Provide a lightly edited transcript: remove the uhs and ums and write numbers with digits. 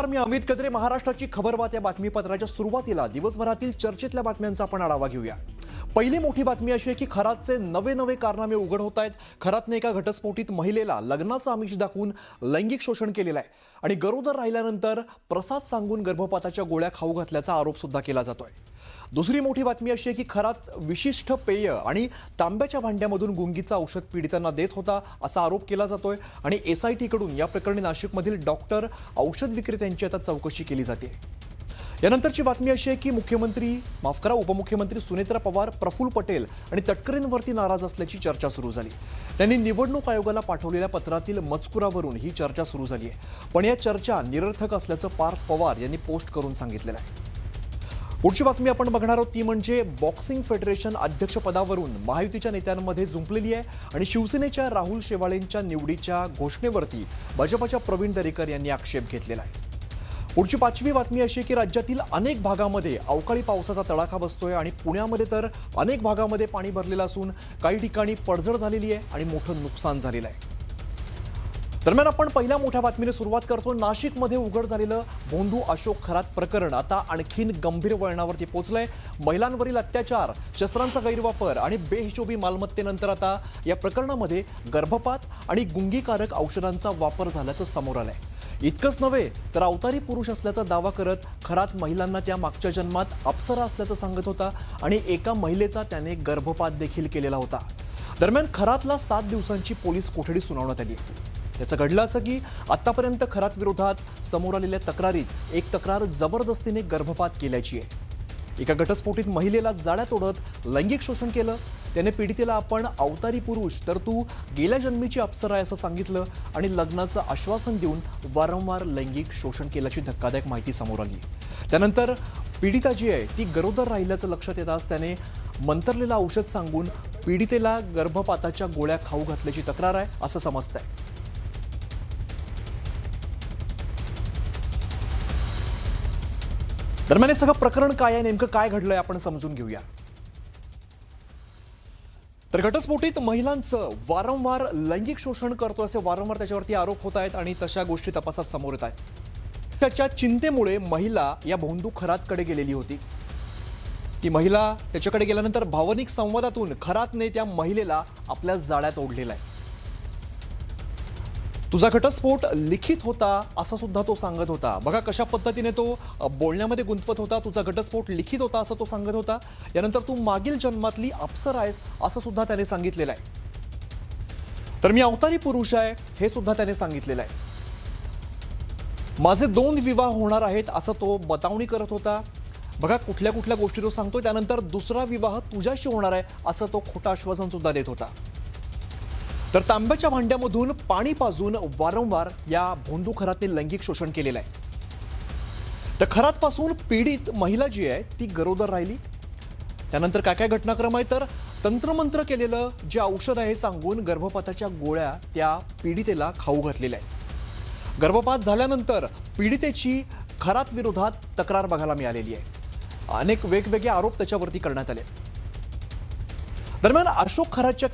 नमस्कार, मी अमित कद्रे. महाराष्ट्राची खबरबात या बातमीपत्राच्या सुरुवातीला दिवसभरातील चर्चेतल्या बातम्यांचा आपण आढावा घेऊया. पहिली मोठी बातमी अशी आहे की खरातचे नवे नवे कारनामे उघड होत आहेत. खरातने एका घटस्फोटीत महिलेला लग्नाचं आमिष दाखवून लैंगिक शोषण केलेलं आहे आणि गरोदर राहिल्यानंतर प्रसाद सांगून गर्भपाताच्या गोळ्या खाऊ घातल्याचा आरोप सुद्धा केला जातोय. दुसरी मोठी बातमी अशी आहे की खरात विशिष्ट पेय आणि तांब्याच्या भांड्यामधून गुंगीचं औषध पीडितांना देत होता असा आरोप केला जातोय आणि SIT कडून या प्रकरणी नाशिकमधील डॉक्टर, औषध विक्रेत्यांची आता चौकशी केली जाते. यानंतरची बातमी अशी आहे की उपमुख्यमंत्री सुनेत्रा पवार, प्रफुल्ल पटेल आणि तटकरेंवरती नाराज असल्याची चर्चा सुरू झाली. त्यांनी निवडणूक आयोगाला पाठवलेल्या पत्रातील मजकुरावरून ही चर्चा सुरू झाली आहे. पण या चर्चा निरर्थक असल्याचं पार्थ पवार यांनी पोस्ट करून सांगितलेलं आहे. पुढची बातमी आपण बघणार आहोत ती म्हणजे बॉक्सिंग फेडरेशन अध्यक्षपदावरून महायुतीच्या नेत्यांमध्ये जुंपलेली आहे आणि शिवसेनेच्या राहुल शेवाळेंच्या निवडीच्या घोषणेवरती भाजपच्या प्रवीण दरेकर यांनी आक्षेप घेतलेला आहे. पुढची पाचवी बातमी अशी की राज्यातील अनेक भागामध्ये अवकाळी पावसाचा तडाखा बसतोय आणि पुण्यामध्ये तर अनेक भागामध्ये पाणी भरलेलं असून काही ठिकाणी पडझड झालेली आहे आणि मोठं नुकसान झालेलं आहे. दरम्यान आपण पहिल्या मोठ्या बातमीने सुरुवात करतो. नाशिकमध्ये उघड झालेलं भोंदू अशोक खरात प्रकरण आता आणखीन गंभीर वळणावरती पोहोचलंय. महिलांवरील अत्याचार, शस्त्रांचा गैरवापर आणि बेहिशोबी मालमत्तेनंतर आता या प्रकरणामध्ये गर्भपात आणि गुंगीकारक औषधांचा वापर झाल्याचं समोर आलंय. इतकंच नव्हे तर अवतारी पुरुष असल्याचा दावा करत खरात महिलांना त्या मागच्या जन्मात अप्सरा असल्याचं सांगत होता आणि एका महिलेचा त्याने गर्भपात देखील केलेला होता. दरम्यान खरातला 7 दिवसांची पोलीस कोठडी सुनावण्यात आली. याचं घडलं असं की आतापर्यंत खरात विरोधात समोर आलेल्या तक्रारीत एक तक्रार जबरदस्तीने गर्भपात केल्याची आहे. एका घटस्फोटीत महिलेला जाळ्यात ओढत लैंगिक शोषण केलं. त्याने पीडितेला आपण अवतारी पुरुष तर तू गेल्या जन्मीची अप्सरा आहे असं सांगितलं आणि लग्नाचं आश्वासन देऊन वारंवार लैंगिक शोषण केल्याची धक्कादायक माहिती समोर आली. त्यानंतर पीडिता जी आहे ती गरोदर राहिल्याचं लक्षात येताच त्याने मंतरलेलं औषध सांगून पीडितेला गर्भपाताच्या गोळ्या खाऊ घातल्याची तक्रार आहे असं समजतंय. दरम्यान हे सगळं प्रकरण काय आहे, नेमकं काय घडलंय आपण समजून घेऊया. तर घटस्फोटीत महिलांचं वारंवार लैंगिक शोषण करतो असे वारंवार त्याच्यावरती आरोप होत आहेत आणि तशा गोष्टी तपासात समोर येत आहेत. त्याच्या चिंतेमुळे महिला या भोंदू खरातकडे गेलेली होती. ती महिला त्याच्याकडे गेल्यानंतर भावनिक संवादातून खरातने त्या महिलेला आपल्या जाळ्यात ओढलेला आहे. तुझा घटस्फोट लिखित होता असं सुद्धा तो सांगत होता. बघा कशा पद्धतीने तो बोलण्यामध्ये गुंतवत होता. तुझा घटस्फोट लिखित होता असं तो सांगत होता. यानंतर तू मागील जन्मातली अप्सरा आहेस असं सुद्धा त्याने सांगितलेलं आहे. तर मी अवतारी पुरुष आहे हे सुद्धा त्याने सांगितलेलं आहे. माझे 2 विवाह होणार आहेत असं तो बतावणी करत होता. बघा कुठल्या कुठल्या गोष्टी तो सांगतोय. त्यानंतर दुसरा विवाह तुझ्याशी होणार आहे असं तो खोटं आश्वासन सुद्धा देत होता. तर तांब्याच्या भांड्यामधून पाणी पाजून वारंवार या भोंदू खरातने लैंगिक शोषण केलेलं आहे. तर खरातपासून पीडित महिला जी आहे ती गरोदर राहिली. त्यानंतर काय काय घटनाक्रम आहे तर तंत्रमंत्र केलेलं जे औषध आहे सांगून गर्भपाताच्या गोळ्या त्या पीडितेला खाऊ घातलेल्या आहेत. गर्भपात झाल्यानंतर पीडितेची खरात विरोधात तक्रार बघायला मिळालेली आहे. अनेक वेगवेगळे आरोप त्याच्यावरती करण्यात आले. दरम्यान अशोक खरातच्या